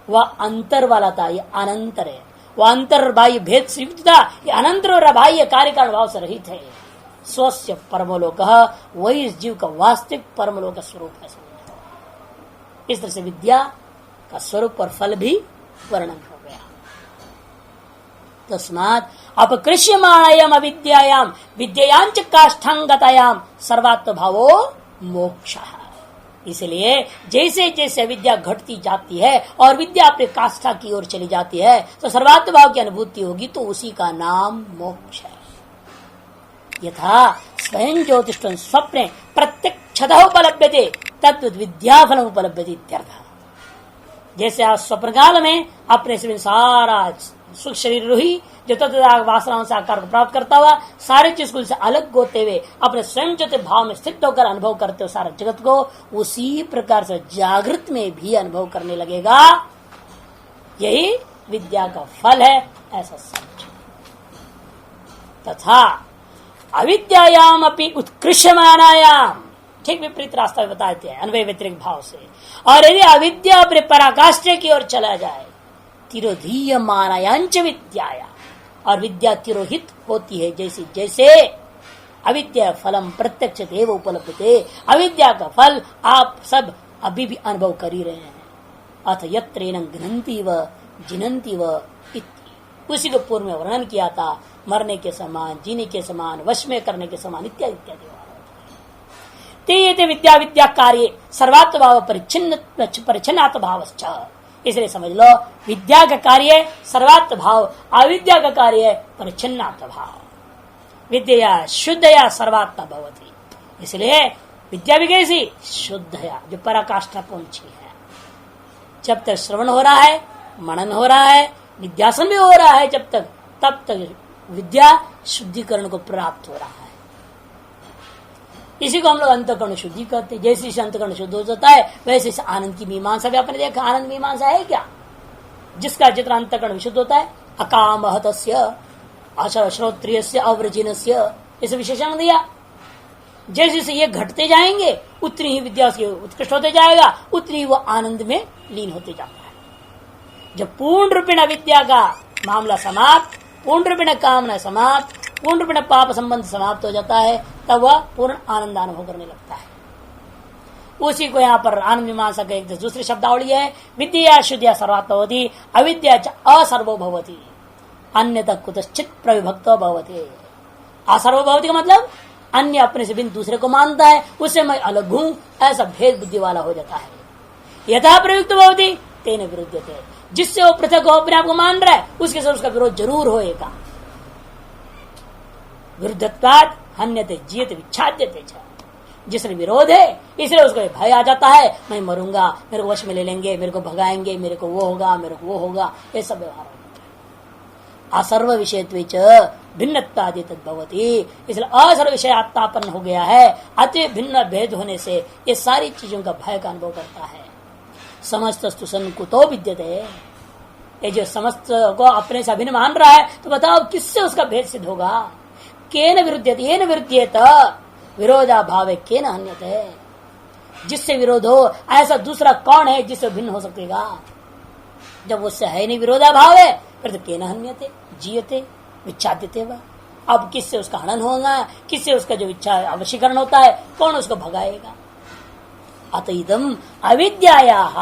वह अंतर वाला था, ये अनंतर है। वह अंतर बाह्य भेद से युक्त था, ये अनंतर और बाह्य कार्य कारण भाव से रहित है। स्वस्य परमलोक, वही इस जीव का वास्तविक परमलोक स्वरूप है। इस तरह से विद्या का स्वरूप और फल भी वर्णन हो गया। तस्मात् अपकृष्यमाणायाम अविद्यायाम विद्यायांच काष्ठांगतायाम सर्वात्म भावो मोक्षः। इसलिए जैसे जैसे विद्या घटती जाती है और विद्या अपने काष्ठा की ओर चली जाती है, तो सर्वात्म भाव की अनुभूति होगी, तो उसी का नाम मोक्ष है। यथा स्वयं ज्योतिष स्वप्ने प्रत्यक्षतः उपलभ्यते तद्वत् विद्याफलम उपलभ्यते इत्यर्थः। जैसे आप स्वप्न काल में अपने से सारा सुख शरीर रूही जो वासनाओं से आकार को प्राप्त करता हुआ सारे चीज को अलग होते हुए अपने स्वयं ज्योति भाव में स्थित होकर अनुभव करते हो सारा जगत को, उसी प्रकार से जागृत में भी अनुभव करने लगेगा। यही विद्या का फल है, ऐसा समझो। तथा अविद्यायाम अपि उत्कृष्यमानायाम, ठीक विपरीत रास्ता बताते हैं अन्वय व्यतिरिक्त भाव से। और यदि अविद्या अपने पराकाष्ठा की ओर चला जाए, तिरोधीय मानायांच विद्याया, और विद्या तिरोहित होती है जैसे जैसे अविद्या फलम प्रत्यक्ष देव उपलब्धते, अविद्या का फल आप सब अभी भी अनुभव कर ही रहे हैं। अथ यत्रेनं घ्नन्ति व जिनन्ति व इति, उसी को पूर्व में वर्णन किया था, मरने के समान, जीने के समान, वश में करने के समान इत्यादि इत्यादि। ते विद्या विद्या कार्य सर्वात्म भाव परिच्छिन्नात्म भाव। इसलिए समझ लो विद्या का कार्य सर्वात्म भाव, अविद्या का कार्य परिच्छिन्नात्म भाव। विद्या शुद्धया सर्वात्मा भवती। इसलिए विद्या भी कैसी शुद्धया, जो पराकाष्ठा पहुंची है। जब तक श्रवण हो रहा है, मनन हो रहा है, निध्यासन भी हो रहा है, जब तक तब तक विद्या शुद्धिकरण को प्राप्त हो रहा है। इसी को हम लोग अंतःकरण शुद्धि करते हैं। जैसे इसे अंतःकरण शुद्ध हो जाता है वैसे इस आनंद की मीमांसा भी आपने देखा। आनंद मीमांसा है क्या? जिसका जितना अंतःकरण विशुद्ध होता है, अकामहतस्य श्रोत्रियस्य अव्रजिनस्य, इसे विशेषण दिया। जैसे जैसे ये घटते जाएंगे उतनी ही विद्या उसकी उत्कृष्ट होते जाएगा, उतनी ही वो आनंद में लीन होते जाता है। जब पूर्ण रूपेण विद्या का मामला समाप्त, पूर्ण रूपेण कामना समाप्त, पूर्ण रूपेण पाप संबंध समाप्त हो जाता है, तब वह पूर्ण आनंद अनुभव करने लगता है। उसी को यहाँ पर आनंद मीमांसा का एक दूसरी शब्दावली है, विद्या शुद्धिया सर्वात्म भवति, अविद्या च असर्वो भवति, अन्यतः कुतश्चित् प्रविभक्तो भवति। असर्वो भवति का मतलब अन्य अपने से भिन्न दूसरे को मानता है, उससे मैं अलग हूं, ऐसा भेद बुद्धि वाला हो जाता है। यथा प्रयुक्त भवति तेन विरुद्धते, जिससे वो पृथक हो अपने आप को मान रहा है उसके साथ उसका विरोध जरूर होएगा। विरुद्धत्वात् हन्यते जीयते विच्छाद्यते च, जिसने विरोध है इसलिए उसको भय आ जाता है, मैं मरूंगा, मेरे को वश में ले लेंगे, मेरे को भगाएंगे, मेरे को वो होगा, मेरे को वो होगा, ये सब व्यवहार होता है। असर्व विषयत्वेच भिन्नत्वादि तद्भवति, इसलिए असर्व विषय आत्मापन्न हो गया है, अति भिन्न भेद होने से ये सारी चीजों का भय का अनुभव करता है। समस्तस्तु सन्कुतो विद्यते, ये जो समस्त को अपने से अभिन्न मान रहा है, तो बताओ किससे उसका भेद सिद्ध होगा? केन विरुद्ध्यते येन विरुद्ध्येत विरोधा भावे केन हन्यते, जिससे विरोध हो ऐसा दूसरा कौन है जिससे भिन्न हो सकेगा? जब उससे है नहीं विरोधा भाव है फिर तो केन हन्यते जीयते विच्छाद्यते वह। अब किससे उसका हनन होगा, किससे उसका जो इच्छा अवशीकरण होता है, कौन उसको भगाएगा? अतइदम अविद्यायाः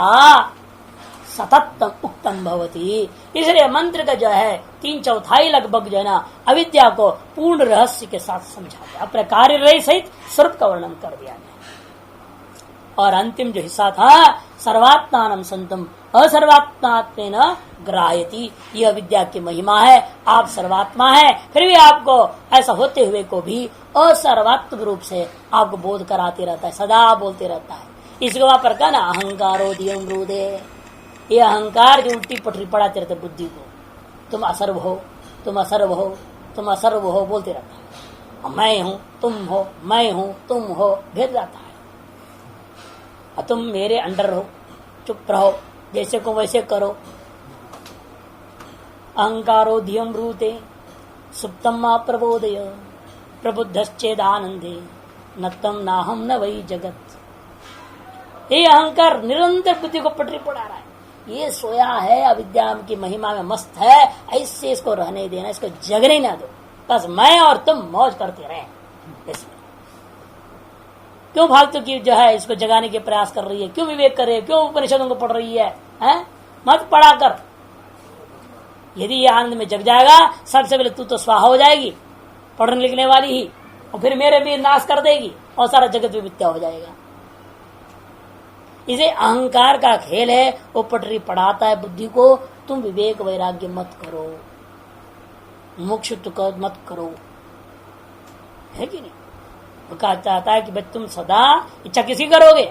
सततम उक्तम भवति, इसलिए मंत्र का जो है 3/4 लगभग जो है ना अविद्या को पूर्ण रहस्य के साथ समझा दिया, अपने कार्य रही सहित स्वरूप का वर्णन कर दिया। और अंतिम जो हिस्सा था सर्वात्मानं संतम असर्वात्मात्मेन ग्राह्यति, यह विद्या की महिमा है। आप सर्वात्मा है, फिर भी आपको ऐसा होते हुए को भी असर्वात्म रूप से आपको बोध कराते रहता है, सदा बोलते रहता है। इसको वहां पर कहा ना अहंकारो दियम रूदे, ये अहंकार जो उल्टी पटरी पड़ाते रहते बुद्धि को, तुम असर्व हो, तुम असर्व हो, तुम असर्व हो बोलते रहता है। मैं हूं तुम हो, मैं हूं तुम हो, भेद जाता है। तुम मेरे अंडर रहो, चुप रहो, जैसे को वैसे करो। अहंकारो धियम रूते सुप्तम मा प्रबोधय प्रबुद्धश्चेदानंदे नत्तम नाहम न वही जगत। ये अहंकार निरंतर बुद्धि को पटरी पड़ा रहा है, ये सोया है, अविद्या की महिमा में मस्त है, ऐसे इसको रहने देना, इसको जगने ना दो, बस मैं और तुम मौज करते रहे। इसमें क्यों फालतू की जो है इसको जगाने के प्रयास कर रही है, क्यों विवेक कर रही है, क्यों उपनिषदों को पढ़ रही है? मत पढ़ा कर। यदि ये आनंद में जग जाएगा, सबसे पहले तू तो स्वाहा हो जाएगी, पढ़ने लिखने वाली ही, और फिर मेरे भी नाश कर देगी और सारा जगत भी मिथ्या हो जाएगा। इसे अहंकार का खेल है, वो पटरी पढ़ाता है बुद्धि को। तुम विवेक वैराग्य मत करो, मोक्ष मत करो, है कि नहीं? वो कहा चाहता है कि भाई तुम सदा इच्छा किसी करोगे?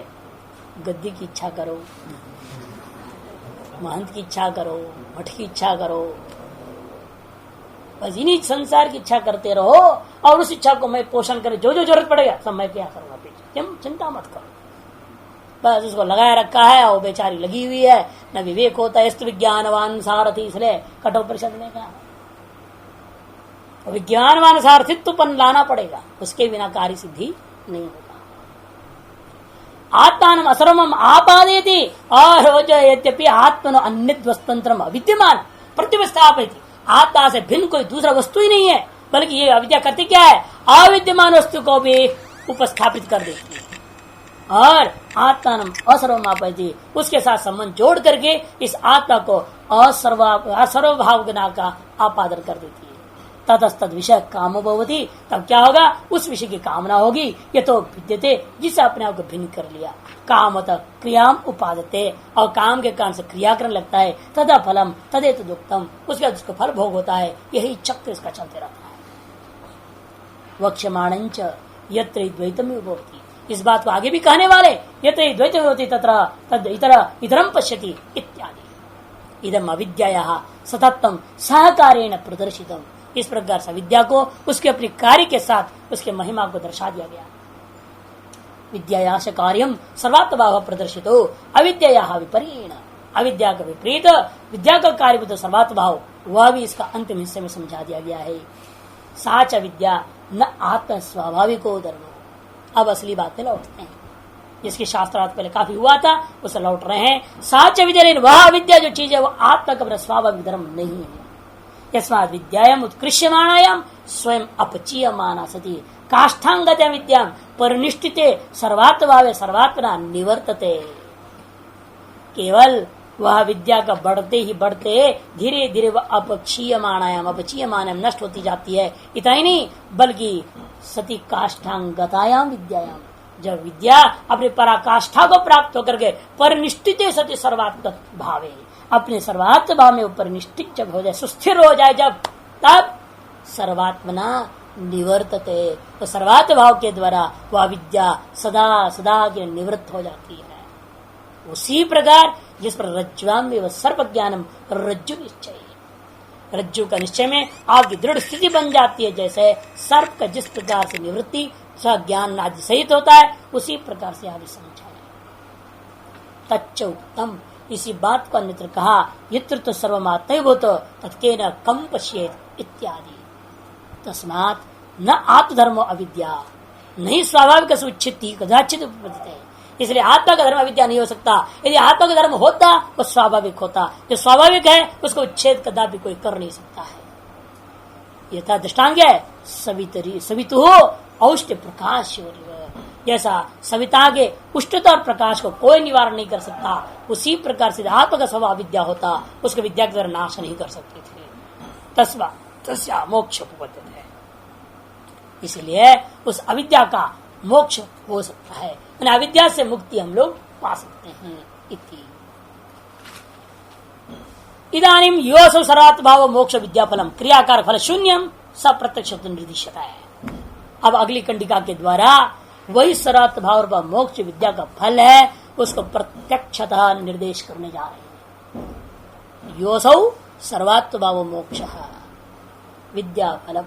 गद्दी की इच्छा करो, महंत की इच्छा करो, मठ की इच्छा करो, बस इन्हीं संसार की इच्छा करते रहो, और उस इच्छा को मैं पोषण करे, जो जो जरूरत पड़ेगा सब मैं क्या करूंगा पीछे, तुम चिंता मत करो। बस उसको लगाया रखा है, वो बेचारी लगी हुई है, न विवेक होता है। विज्ञानवान सारथी, इसलिए कठोपनिषद ने कहा विज्ञानवान सारथित्वपन लाना पड़ेगा, उसके बिना कार्य सिद्धि नहीं होगा। आत्मान असर्वम आपादेति, और जो यद्यपि आत्मनो अन्यद्वस्तंत्रम अविद्यमान प्रतिस्थापित, आत्मा से भिन्न कोई दूसरा वस्तु ही नहीं है, बल्कि ये अविद्या करती क्या है? अविद्यमान वस्तु को भी उपस्थापित कर देती है, और आत्मान असर्वम आपादेति, उसके साथ संबंध जोड़ करके इस आत्मा को असर्वभावना का आपादन कर देती है। ततस्तद विषय कामो भवति, तब क्या होगा, उस विषय की कामना होगी। ये तो विद्यते, जिसे अपने आप को भिन्न कर लिया। कामत क्रियाम उपादते, और काम के कारण से क्रिया करने लगता है। तदा फलम तदेतु दुक्तम, उसके बाद उसको फल भोग होता है। यही चक्र इसका चलते रहता है। वक्ष्यमाणंच यत्र द्वैतम भवति, इस बात को आगे भी कहने वाले, यत्र द्वैतम भवति तत्र तद इतरम पश्यति इत्यादि। इदम अविद्यायाः सततम सहकारेण प्रदर्शितम, इस प्रकार से विद्या को उसके अपने कार्य के साथ उसके महिमा को दर्शा दिया गया। विद्यायाश कार्यम सर्वात्मभाव प्रदर्शितो अविद्यायाः विपरीण, अविद्या का विपरीत विद्या का कार्य तो सर्वात्मभाव, वह भी इसका अंतिम हिस्से में समझा दिया गया है। साच विद्या न आत्म स्वाभाविको धर्मो। अब असली बात पे लौटते हैं, जिसकी शास्त्रार्थ पहले काफी हुआ था, उसे लौट रहे हैं। साच विद्या, वह विद्या जो चीज है वो आत्मा का स्वाभाविक धर्म नहीं है। यस्मात् विद्यायाम उत्कृष्यमाणायाम स्वयं अपचीयमाना सती काष्ठांगत्या विद्याम परिनिष्ठिते सर्वात्मभावे सर्वात्मना निवर्तते। केवल वह विद्या का बढ़ते ही बढ़ते धीरे धीरे वह अपचीयमाणायाम नष्ट होती जाती है। इतना ही नहीं, बल्कि सती काष्ठांगतायाम विद्यायाम, जब विद्या अपने पराकाष्ठा को प्राप्त होकर के परिनिष्ठित सती सर्वात्म भावे, अपने सर्वात्म भाव में ऊपर निष्ठित जब हो जाए, सुस्थिर हो जाए जब, तब सर्वात्मना निवर्तते, तो सर्वात्म भाव के द्वारा वह विद्या सदा सदा के निवृत्त हो जाती है। उसी प्रकार जिस पर रज्ज्वाम में सर्प ज्ञानम रज्जु निश्चय, रज्जु का निश्चय में आपकी दृढ़ स्थिति बन जाती है। जैसे सर्प का जिस प्रकार से निवृत्ति ज्ञान आदि सहित होता है, उसी प्रकार से आगे समझा है। तच्च उत्तम, इसी बात को अन्यत्र कहा, यत्र तो सर्वमात्मभूत तत्केन कम पश्येत इत्यादि। तस्मात् न आत्मधर्मो अविद्या, नहीं स्वाभाविक से उच्छित्ति कदाचित उपपद्यते, इसलिए आत्मा का धर्म अविद्या नहीं हो सकता। यदि आत्मा का धर्म होता वो स्वाभाविक होता, जो स्वाभाविक है उसको उच्छेद कदापि कोई कर नहीं सकता है। यथा दृष्टांत है सवितु औष्ट प्रकाश, जैसा सविता के उष्णता और प्रकाश को कोई निवारण नहीं कर सकता, उसी प्रकार से आत्मा का स्वभाव विद्या होता, उसको विद्या के द्वारा नाश नहीं कर सकते थे। तस्या मोक्ष उपपद्यते है, इसलिए उस अविद्या का मोक्ष हो सकता है, अविद्या से मुक्ति हम लोग पा सकते हैं। इति इदानीम योऽसौ सर्वात्मभाव मोक्ष विद्याफलम क्रियाकार फल शून्यम स प्रत्यक्ष निर्दिश्यता है। अब अगली कंडिका के द्वारा वही सर्वात्मभाव व मोक्ष विद्या का फल है, उसको प्रत्यक्षतः निर्देश करने जा रहे हैं। योऽसौ सर्वात्मभाव मोक्ष विद्या फल,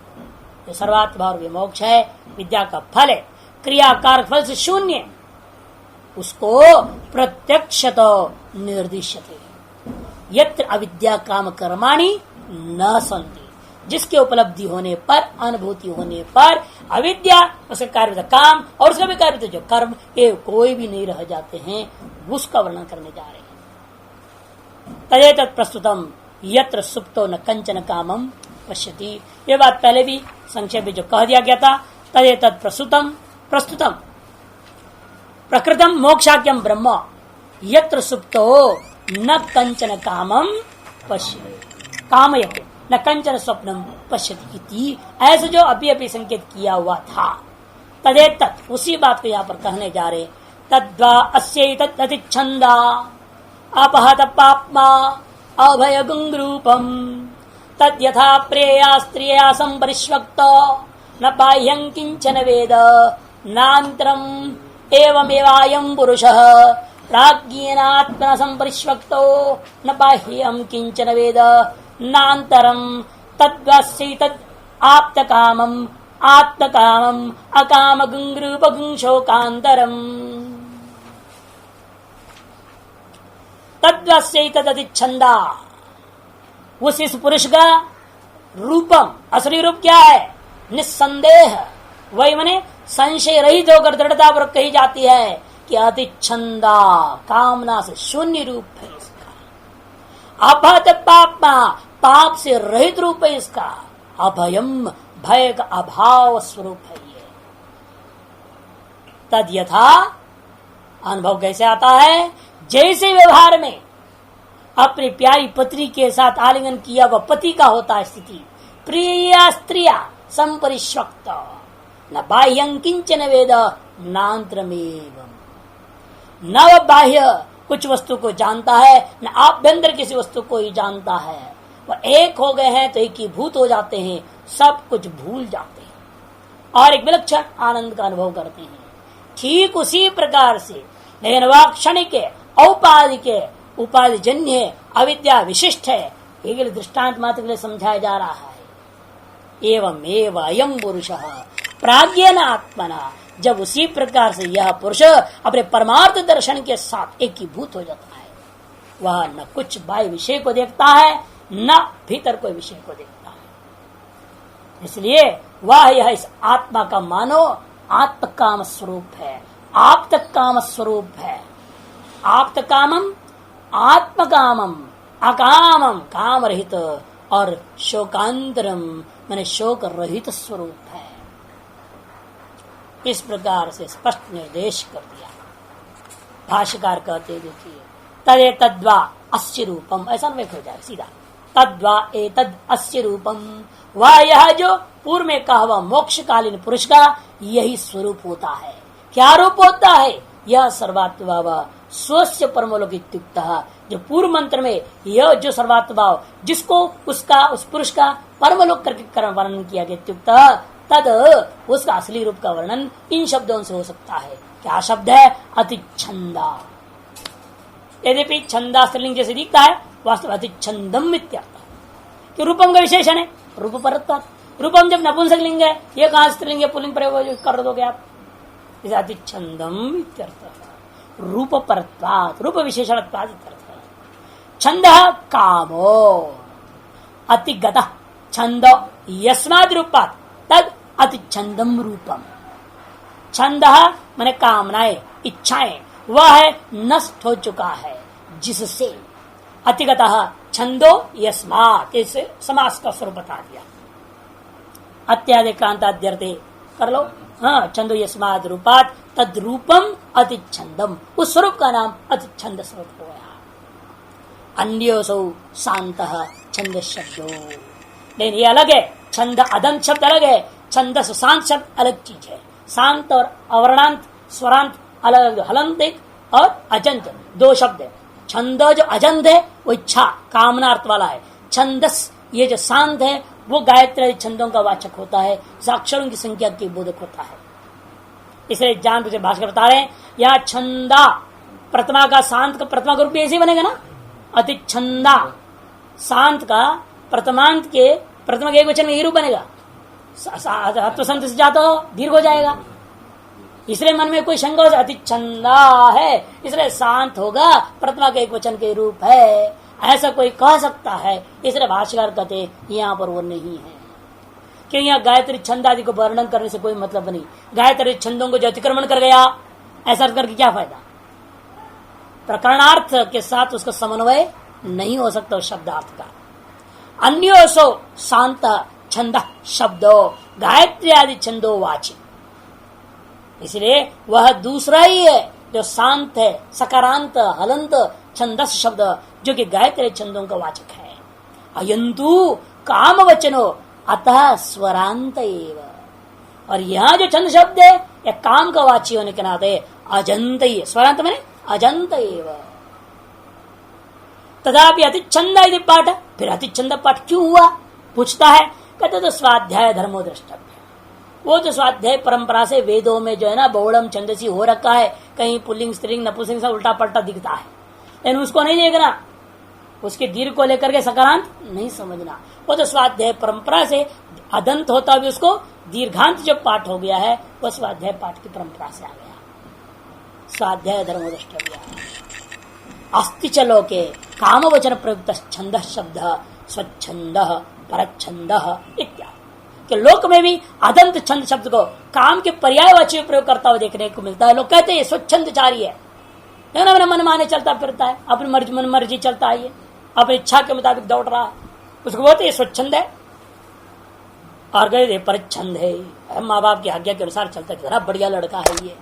जो सर्वात्मभाव मोक्ष है विद्या का फल है, क्रियाकार फल से शून्य, उसको प्रत्यक्षतो निर्दिश्यते। यत्र अविद्या काम कर्माणि न संति, जिसके उपलब्धि होने पर, अनुभूति होने पर अविद्या, उसके कार्य काम और उसका भी कार्य जो कर्म, ये कोई भी नहीं रह जाते हैं, उसका वर्णन करने जा रहे हैं। तदेतत् प्रस्तुतम यत्र सुप्तो न कंचन कामम पश्यति, ये बात पहले भी संक्षेप में जो कह दिया गया था। तदेतत् प्रस्तुतम प्रकृतम मोक्षाख्यम ब्रह्म यत्र सुप्तो न कंचन कामम पश्यति कामयते न कंचन स्वप्नम पश्यति, ऐसे जो अभी संकेत किया हुआ था। तदेतत्, उसी बात को यहाँ पर कहने जा रहे। तद्वा अस्यैतदतिच्छन्दा अपहत पाप्मा अभय गुंग्रूपम तद्यथा प्रेया स्त्रिया संपरिष्वक्त न बाह्यं किंचन वेद नान्तरम् एवमेवायं पुरुषः प्राज्ञेनात्मना संपरिष्वक्तो न बाह्यं किंचन वेद नान्तरम् तद्वस्यैतद् आप्तकामम् आत्मकामम् अकामगुंग्रूपगुंशोकान्तरम्। तद्वस्यैतदतिच्छन्दा, उस इस पुरुष का रूपम, असली रूप क्या है? निस्संदेह, वही मने संशय रहित होकर दृढ़तापूर्वक कही जाती है कि अतिच्छंदा, कामना से शून्य रूप है इसका। अपहत पापमा, पाप से रहित रूप है इसका। अभयम, भय का अभाव स्वरूप है ये। तद यथा, अनुभव कैसे आता है? जैसे व्यवहार में अपनी प्यारी पत्नी के साथ आलिंगन किया वह पति का होता है स्थिति, प्रिया स्त्रिया संपरिश्वक्त न बाह्यं किंचन वेद नांतरमेवं। न वह बाह्य कुछ वस्तु को जानता है, न आभ्यंतर किसी वस्तु को ही जानता है। वह एक हो गए हैं तो एक ही भूत हो जाते हैं, सब कुछ भूल जाते हैं और एक विलक्षण आनंद का अनुभव करते हैं। ठीक उसी प्रकार से लेकिन वह क्षणिक औपाधिक उपाधि जन्य अविद्या विशिष्ट है। एक दृष्टांत मात्र के लिए समझाया जा रहा है। एवं एवं अयम पुरुष प्राज्ञेन आत्मना, जब उसी प्रकार से यह पुरुष अपने परमार्थ दर्शन के साथ एक ही भूत हो जाता है, वह न कुछ बाह्य विषय को देखता है न भीतर कोई विषय को देखता है। इसलिए वह यह इस आत्मा का मानो आत्म काम स्वरूप है, आप्त काम स्वरूप है। आप्त कामम आत्म कामम अकामम काम रहित और शोकांतरम मैंने शोक रहित स्वरूप है। इस प्रकार से स्पष्ट निर्देश कर दिया। भाष्यकार कहते देखिए, तदे तद्वा अस्य रूपम, ऐसा अन्वय हो जाए सीधा। तद्वा एतद अस्य रूपम, वह यह जो पूर्व में कहा हुआ मोक्षकालीन पुरुष का यही स्वरूप होता है। क्या रूप होता है? यह सर्वात्मभाव स्वस्य परमलोकित्युक्त, जो पूर्व मंत्र में यह जो सर्वात्मभाव जिसको उसका उस पुरुष का परमलोक करके वर्णन किया गया इत्युक्त, तद उसका असली रूप का वर्णन इन शब्दों से हो सकता है। क्या शब्द है? अतिच्छंदा। यद्यपि छंदा स्त्रीलिंग जैसे दिखता है, वास्तव अतिच्छंदम इत्यर्थ कि रूपम का विशेषण है रूप परत्वात्। रूपम जब नपुंसक लिंग है, ये कहां स्त्रीलिंग पुल्लिंग प्रयोग कर दोगे आप? इसे अतिच्छंदम इत्यर्थ रूप परत्वात्, रूप विशेषणत्वात् इत्यर्थ। छंद कामो अतिगत छंद यस्माद् रूपात् तद अतिच्छंदम रूपम। छंद माने कामनाएं इच्छाएं, वह है नष्ट हो चुका है जिससे। अतिगतः छंदो यस्मात्, इसे समास का स्वरूप बता दिया। अत्यादि क्रांताद्यर्थे कर लो। हाँ, छंदो यस्मात् रूपात् तद रूपम अतिच्छंदम, उस स्वरूप का नाम अतिच्छंद स्वरूप हो गया। अन्योसौ शांतः छंद शब्दो, लेकिन ये अलग है। छंद अदंत शब्द अलग है, छंदस शांत शब्द अलग चीज है। शांत और अवर्णांत स्वरांत अलग, हलंत एक और अजंत दो शब्द है। छंद जो अजंत है वो इच्छा कामना अर्थ वाला है। छंदस ये जो शांत है वो गायत्री छंदों का वाचक होता है, अक्षरों की संख्या के बोधक होता है। इसलिए जान बुझे भाषा बता रहे हैं, यहाँ छंदा प्रथमा का शांत का प्रथमा का रूप ऐसे ही बनेगा ना, अतिच्छंदा। शांत का प्रथमांत के प्रथमा के एक वचन में ये रूप बनेगा। संत से जाता हो दीर्घ हो जाएगा, इसलिए मन में कोई शंका हो, अतिच्छंदा है इसलिए शांत होगा, प्रथमा के एक वचन के रूप है, ऐसा कोई कह सकता है। इसलिए भाष्यकार कहते यहाँ पर वो नहीं है कि यहाँ गायत्री छंद आदि को वर्णन करने से कोई मतलब नहीं। गायत्री छंदों को जो अतिक्रमण कर गया, ऐसा करके क्या फायदा? प्रकरणार्थ के साथ उसका समन्वय नहीं हो सकता उस शब्दार्थ का। अन्योसो शांत छंद शब्दो गायत्री आदि छंदो वाची, इसलिए वह दूसरा ही है जो शांत है, सकारांत हलंत छंदस शब्द जो कि गायत्री छंदों का वाचक है। अयंतु काम वचनो अतः स्वरांत एव, और यहाँ जो छंद शब्द है यह काम का वाची होने के नाते अजंत ही, स्वरांत मैंने अजंत एव। तथापि अतिच्छंद यदि पाठ, फिर अतिच्छंद पाठ क्यों हुआ पूछता है। कहते तो स्वाध्याय धर्मो द्रष्टव्य, वो जो स्वाध्याय परंपरा से वेदों में जो है ना बहुड़म छंदसी हो रखा है, कहीं पुल्लिंग स्त्रीलिंग नपुंसक सब उल्टा पलटा दिखता है, लेकिन उसको नहीं देखना, उसके दीर्घ को लेकर के सकारांत नहीं समझना। वो तो स्वाध्याय परंपरा से अदंत होता भी उसको दीर्घांत जो पाठ हो गया है वह स्वाध्याय पाठ की परंपरा से आ गया। स्वाध्याय धर्मो द्रष्टव्य अस्ति चलो के काम वचन प्रयुक्त छंद शब्द स्वच्छंद परच्छंद इत्यादि कि लोक में भी अदंत छंद शब्द को काम के पर्यायवाची प्रयोग करता हुआ देखने को मिलता है। लोग कहते हैं स्वच्छंदचारी है, लेकिन अपने मन माने चलता फिरता है, अपनी मर्जी मन मर्जी चलता है, ये अपनी इच्छा के मुताबिक दौड़ रहा है, उसको बोलते हैं स्वच्छंद है। और गए परच्छंद है, माँ बाप की आज्ञा के अनुसार चलता है, कितना बढ़िया लड़का है ये।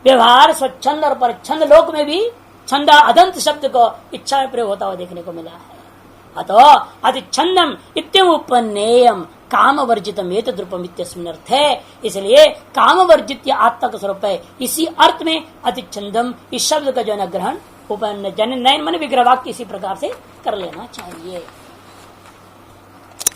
व्यवहार स्वच्छंद और परच्छंद लोक में भी छंद अदंत शब्द को इच्छा में प्रयोग होता हुआ देखने को मिला है। अतो अतिछंदम इत्युपन्नेयम काम वर्जितम एतद्रूपम इत्यस्मिन् अर्थ है। इसलिए काम वर्जित आत्मा का स्वरूप है। इसी अर्थ में अतिछंदम इस शब्द का जो है ग्रहण उपन्न जन नयन मन विग्रह वाक्य इसी प्रकार से कर लेना चाहिए।